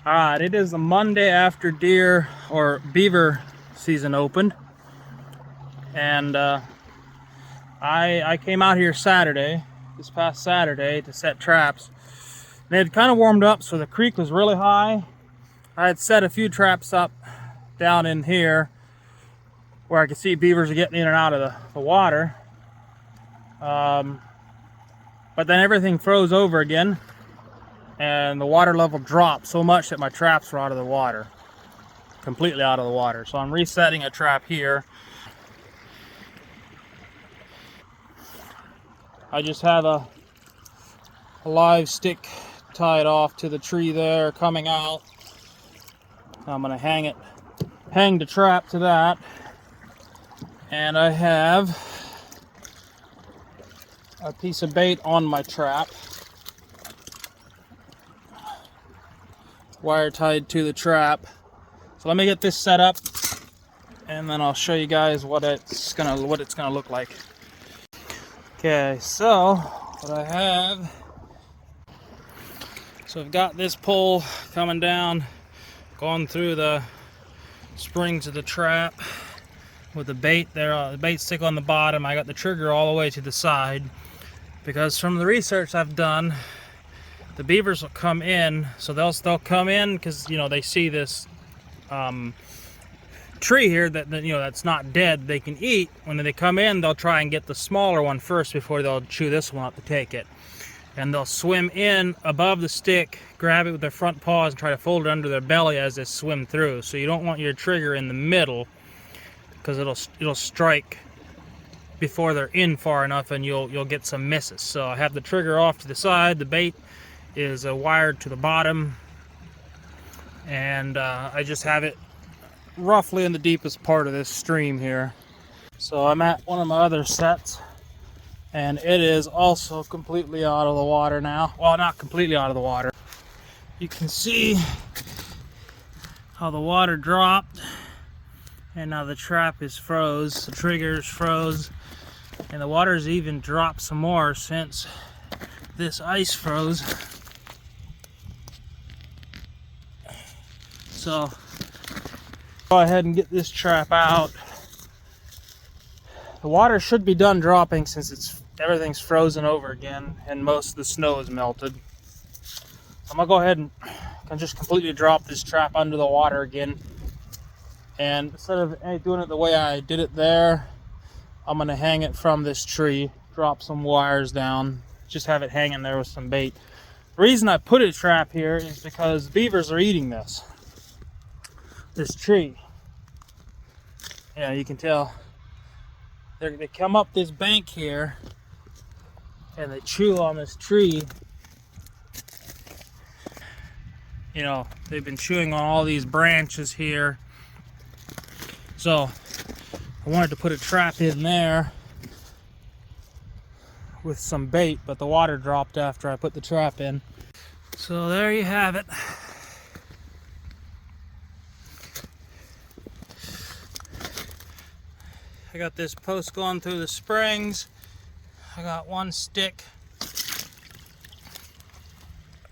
Alright, it is the Monday after deer or beaver season opened, and I came out here this past Saturday, to set traps. And it had kind of warmed up, so the creek was really high. I had set a few traps up down in here where I could see beavers are getting in and out of the water. But then everything froze over again, and the water level dropped so much that my traps were out of the water, completely out of the water. So I'm resetting a trap here. I just have a live stick tied off to the tree there coming out. I'm gonna hang the trap to that, and I have a piece of bait on my trap, wire tied to the trap. So let me get this set up, and then I'll show you guys what it's gonna look like. Okay, so what I have, so I've got this pole coming down, going through the springs of the trap with the bait there, the bait stick on the bottom. I got the trigger all the way to the side, because from the research I've done, the beavers will come in. So they'll come in because, you know, they see this tree here that, you know, that's not dead, they can eat. When they come in, they'll try and get the smaller one first before they'll chew this one up to take it. And they'll swim in above the stick, grab it with their front paws, and try to fold it under their belly as they swim through. So you don't want your trigger in the middle, because it'll strike before they're in far enough, and you'll get some misses. So I have the trigger off to the side. The bait is wired to the bottom, and I just have it roughly in the deepest part of this stream here. So I'm at one of my other sets, and it is also completely out of the water now. Well, not completely out of the water. You can see how the water dropped, and now the trap is froze, the trigger is froze, and the water's even dropped some more since this ice froze. So go ahead and get this trap out. The water should be done dropping since everything's frozen over again and most of the snow is melted. I'm gonna go ahead and just completely drop this trap under the water again. And instead of doing it the way I did it there, I'm gonna hang it from this tree, drop some wires down, just have it hanging there with some bait. The reason I put a trap here is because beavers are eating this tree. Yeah, you can tell they come up this bank here and they chew on this tree. You know, they've been chewing on all these branches here. So I wanted to put a trap in there with some bait, but the water dropped after I put the trap in. So there you have it. I got this post going through the springs. I got one stick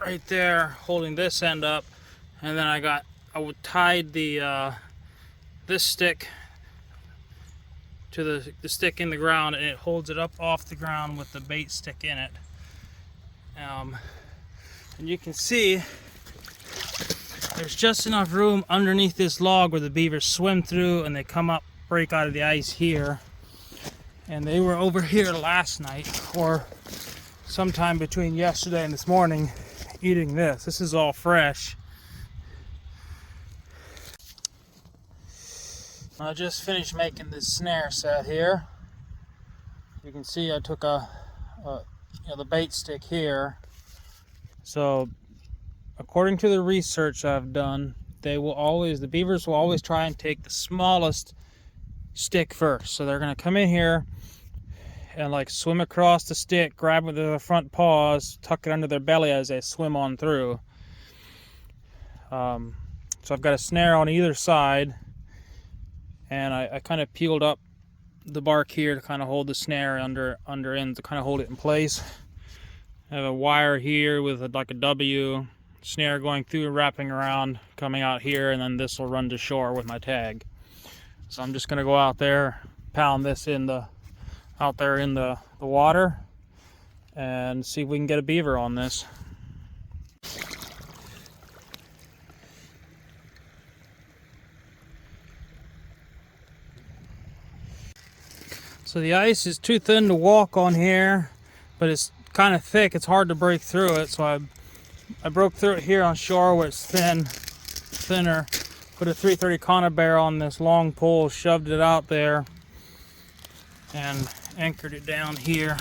right there holding this end up, and then I tied the this stick to the stick in the ground, and it holds it up off the ground with the bait stick in it. And you can see there's just enough room underneath this log where the beavers swim through, and they come up, break out of the ice here. And they were over here last night, or sometime between yesterday and this morning, eating this. This is all fresh. I just finished making this snare set here. You can see I took the bait stick here. So according to the research I've done, the beavers will always try and take the smallest stick first. So they're going to come in here and like swim across the stick, grab it with their front paws, tuck it under their belly as they swim on through. So I've got a snare on either side, and I kind of peeled up the bark here to kind of hold the snare under end to kind of hold it in place. I have a wire here with like a W, snare going through, wrapping around, coming out here, and then this will run to shore with my tag. So I'm just gonna go out there, pound this out there in the water, and see if we can get a beaver on this. So the ice is too thin to walk on here, but it's kind of thick. It's hard to break through it. So I broke through it here on shore where it's thinner. Put a 330 conibear on this long pole, shoved it out there, and anchored it down here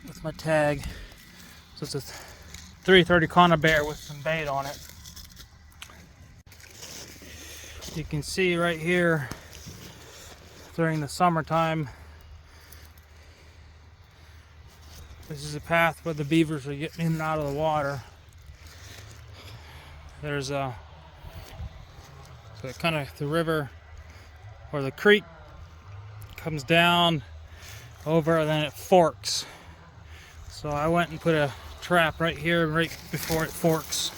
with my tag. So it's a 330 conibear with some bait on it. You can see right here during the summertime, this is a path where the beavers are getting in and out of the water. There's so kind of the river or the creek comes down over and then it forks. So I went and put a trap right here right before it forks.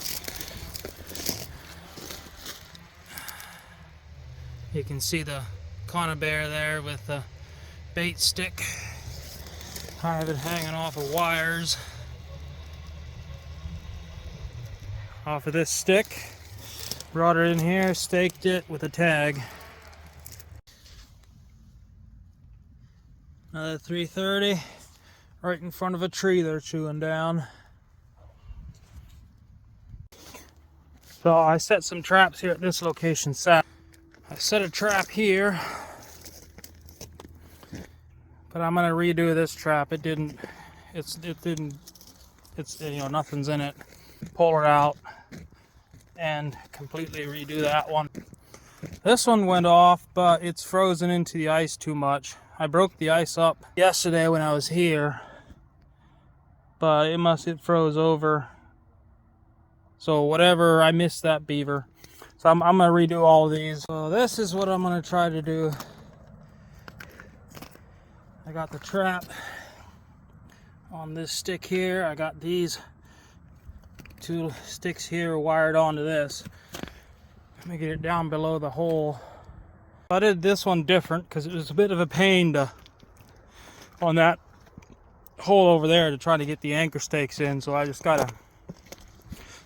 You can see the conibear there with the bait stick. I have it hanging off of wires off of this stick. Brought it in here, staked it with a tag. Another 330 right in front of a tree they're chewing down. So I set some traps here at this location. I set a trap here, but I'm gonna redo this trap. It's you know, nothing's in it. Pull it out and completely redo that one. This one went off, but it's frozen into the ice too much. I broke the ice up yesterday when I was here, but it froze over. So whatever, I missed that beaver. So I'm gonna redo all of these. So this is what I'm gonna try to do. I got the trap on this stick here. I got these two sticks here wired onto this. Let me get it down below the hole. I did this one different because it was a bit of a pain on that hole over there to try to get the anchor stakes in. So I just got a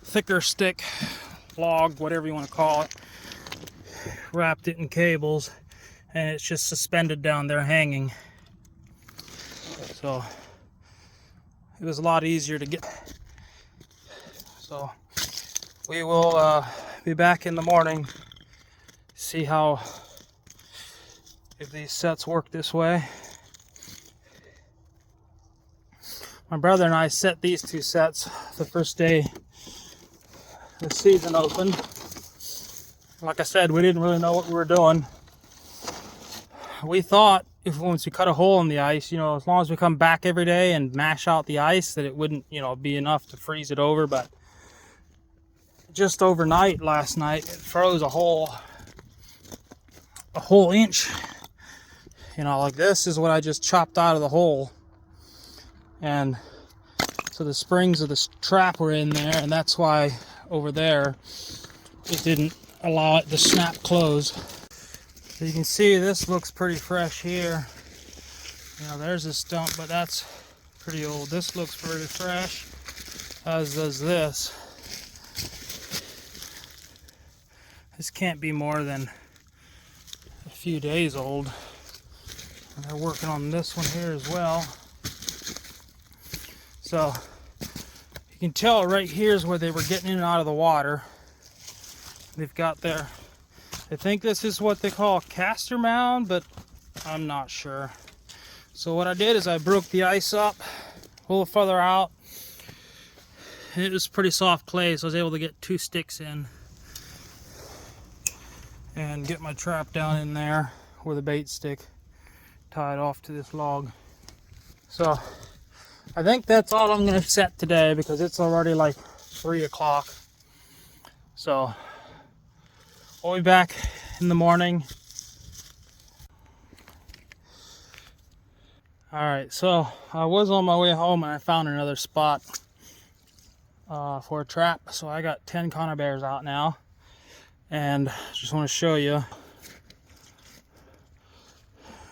thicker stick, log, whatever you want to call it, wrapped it in cables, and it's just suspended down there hanging. So it was a lot easier to get. So we will be back in the morning, see if these sets work this way. My brother and I set these two sets the first day the season opened. Like I said, we didn't really know what we were doing. We thought once we cut a hole in the ice, you know, as long as we come back every day and mash out the ice, that it wouldn't, you know, be enough to freeze it over. But just overnight last night, it froze a whole inch. You know, like this is what I just chopped out of the hole. And so the springs of the trap were in there, and that's why over there it didn't allow it to snap close. So you can see this looks pretty fresh here. You know, there's a stump, but that's pretty old. This looks pretty fresh, as does this. This can't be more than a few days old. And they're working on this one here as well. So you can tell right here is where they were getting in and out of the water. They've got their, I think this is what they call a caster mound, but I'm not sure. So what I did is I broke the ice up a little further out. And it was pretty soft clay, so I was able to get 2 sticks in and get my trap down in there with a bait stick tied off to this log. So I think that's all I'm going to set today because it's already like 3 o'clock. So we'll be back in the morning. Alright, so I was on my way home and I found another spot. for a trap. So I got 10 conifer bears out now, and just want to show you.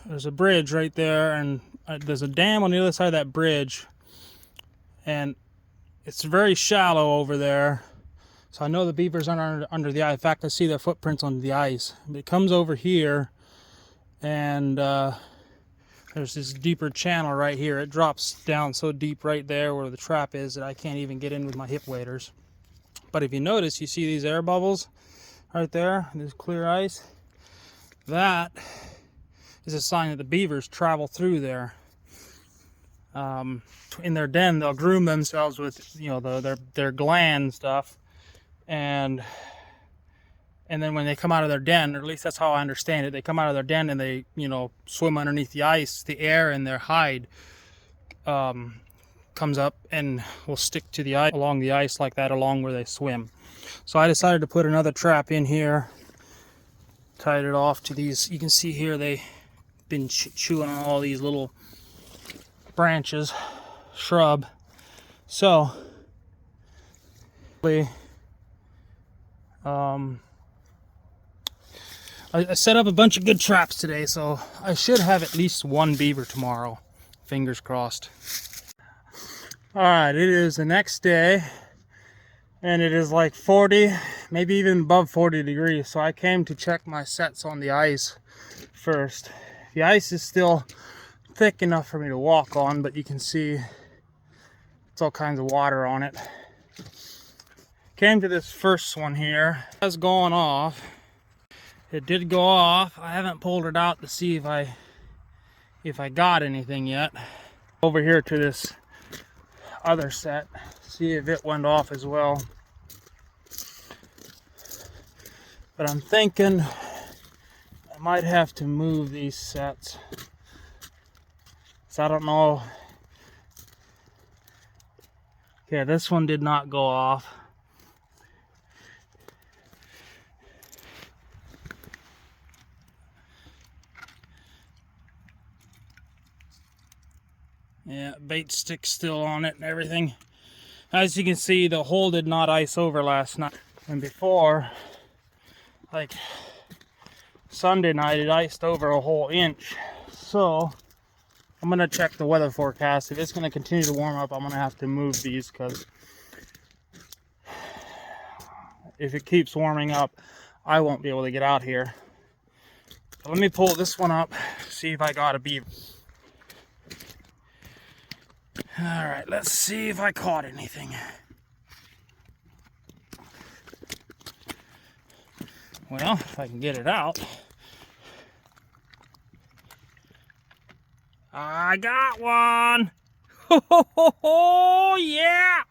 There's a bridge right there, and there's a dam on the other side of that bridge, and it's very shallow over there. So I know the beavers aren't under the ice. In fact, I see their footprints on the ice. It comes over here, and there's this deeper channel right here. It drops down so deep right there where the trap is that I can't even get in with my hip waders. But if you notice, you see these air bubbles right there, this clear ice. That is a sign that the beavers travel through there. In their den, they'll groom themselves with, you know, their gland stuff, and then when they come out of their den, or at least that's how I understand it, they come out of their den and they, you know, swim underneath the ice. The air in their hide comes up and will stick to the ice, along the ice like that, along where they swim. So I decided to put another trap in here, tied it off to these. You can see here they've been chewing on all these little branches, shrub. So I set up a bunch of good traps today, so I should have at least one beaver tomorrow. Fingers crossed. Alright, it is the next day, and it is like 40, maybe even above 40 degrees, so I came to check my sets on the ice first. The ice is still thick enough for me to walk on, but you can see it's all kinds of water on it. Came to this first one here. It has gone off. It did go off. I haven't pulled it out to see if I got anything yet. Over here to this other set, see if it went off as well. But I'm thinking I might have to move these sets. So I don't know. Okay, this one did not go off. Yeah, bait stick's still on it and everything. As you can see, the hole did not ice over last night. And before, like Sunday night, it iced over a whole inch. So I'm gonna check the weather forecast. If it's gonna continue to warm up, I'm gonna have to move these, because if it keeps warming up, I won't be able to get out here. So let me pull this one up, see if I got a beaver. Alright, let's see if I caught anything. Well, if I can get it out. I got one! Oh, yeah!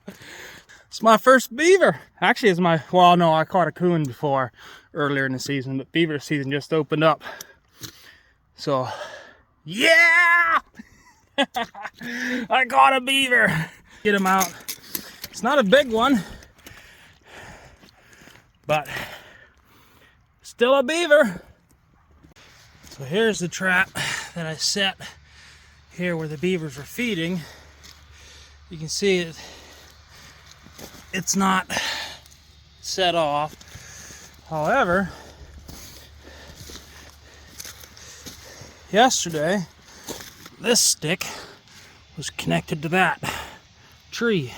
It's my first beaver. Actually, it's my, well, no, I caught a coon before earlier in the season, but beaver season just opened up. So, yeah! I caught a beaver. Get him out. It's not a big one, but still a beaver. So here's the trap that I set here where the beavers were feeding. You can see it's not set off. However, yesterday this stick was connected to that tree.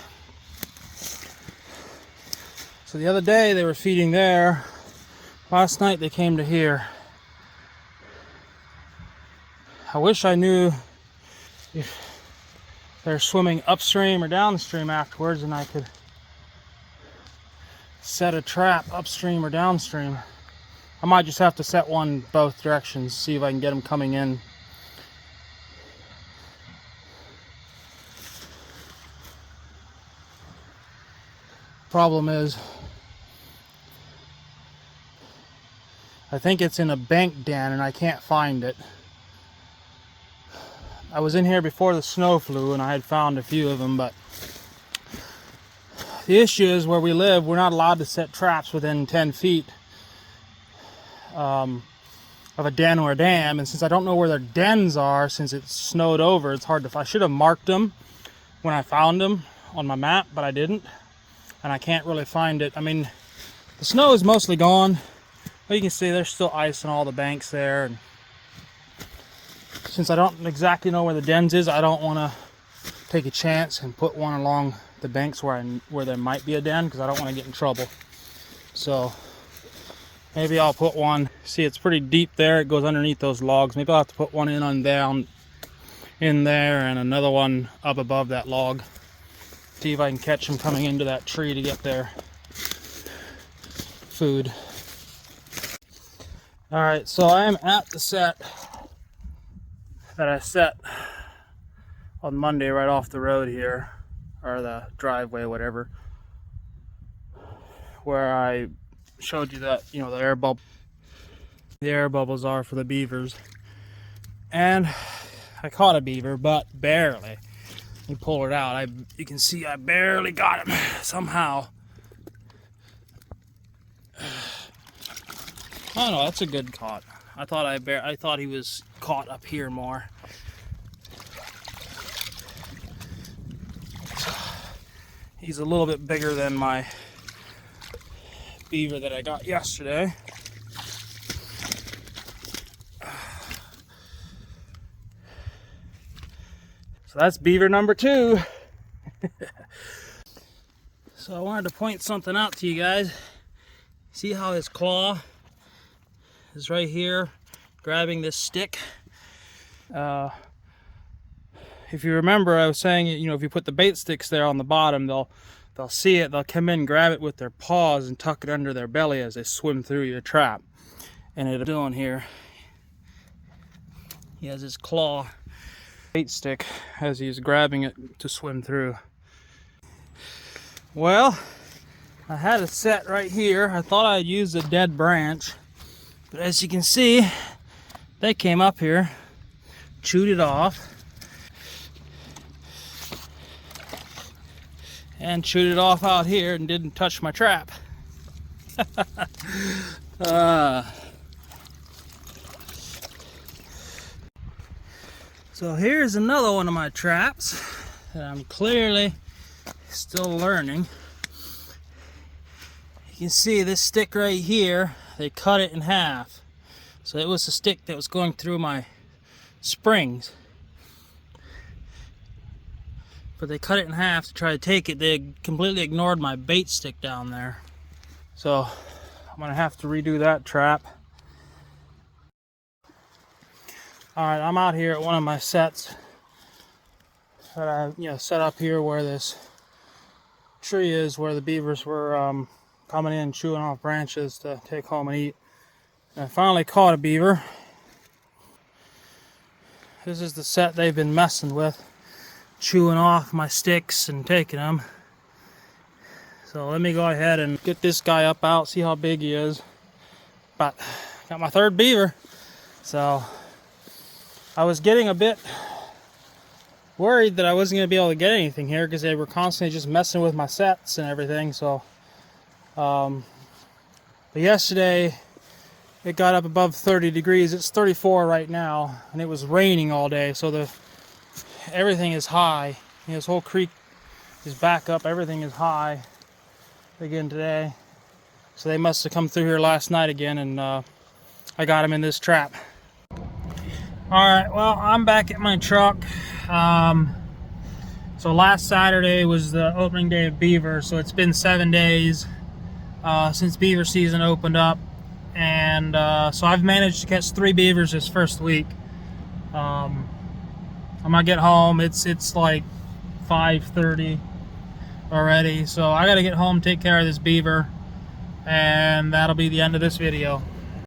So the other day they were feeding there. Last night they came to here. I wish I knew if they're swimming upstream or downstream afterwards, and I could set a trap upstream or downstream. I might just have to set one both directions, see if I can get them coming in. Problem is, I think it's in a bank den and I can't find it. I was in here before the snow flew and I had found a few of them, but the issue is where we live, we're not allowed to set traps within 10 feet of a den or a dam, and since I don't know where their dens are, since it's snowed over, it's hard to find. I should have marked them when I found them on my map, but I didn't. and I can't really find it. I mean, the snow is mostly gone, but you can see there's still ice on all the banks there. And since I don't exactly know where the dens is, I don't want to take a chance and put one along the banks where there might be a den, because I don't want to get in trouble. So maybe I'll put one. See, it's pretty deep there. It goes underneath those logs. Maybe I'll have to put one down in there and another one up above that log. See if I can catch them coming into that tree to get their food. All right, so I am at the set that I set on Monday right off the road here, or the driveway, whatever, where I showed you that, you know, the air bubbles are for the beavers. And I caught a beaver, but barely. You pull it out. You can see I barely got him somehow. Oh no, that's a good caught. I thought he was caught up here more. He's a little bit bigger than my beaver that I got yesterday. So that's beaver number 2. So I wanted to point something out to you guys. See how his claw is right here grabbing this stick? If you remember, I was saying, you know, if you put the bait sticks there on the bottom, they'll see it, they'll come in, grab it with their paws and tuck it under their belly as they swim through your trap. And it's doing here, he has his claw bait stick as he's grabbing it to swim through. Well, I had a set right here. I thought I'd use a dead branch, but as you can see, they came up here, chewed it off, and chewed it off out here and didn't touch my trap. So here's another one of my traps that I'm clearly still learning. You can see this stick right here, they cut it in half. So it was a stick that was going through my springs. But they cut it in half to try to take it. They completely ignored my bait stick down there. So I'm gonna have to redo that trap. All right, I'm out here at one of my sets that I set up here where this tree is, where the beavers were coming in chewing off branches to take home and eat. And I finally caught a beaver. This is the set they've been messing with, chewing off my sticks and taking them. So let me go ahead and get this guy up out, see how big he is. But got my 3rd beaver. So I was getting a bit worried that I wasn't going to be able to get anything here because they were constantly just messing with my sets and everything. So but yesterday it got up above 30 degrees. It's 34 right now, and it was raining all day, so everything is high. This whole creek is back up. Everything is high again today. So they must have come through here last night again, and I got them in this trap. Alright, well, I'm back at my truck. So last Saturday was the opening day of Beaver, so it's been 7 days since beaver season opened up. And so I've managed to catch 3 beavers this first week. I'm gonna get home. It's like 5:30 already, so I gotta get home, take care of this beaver, and that'll be the end of this video.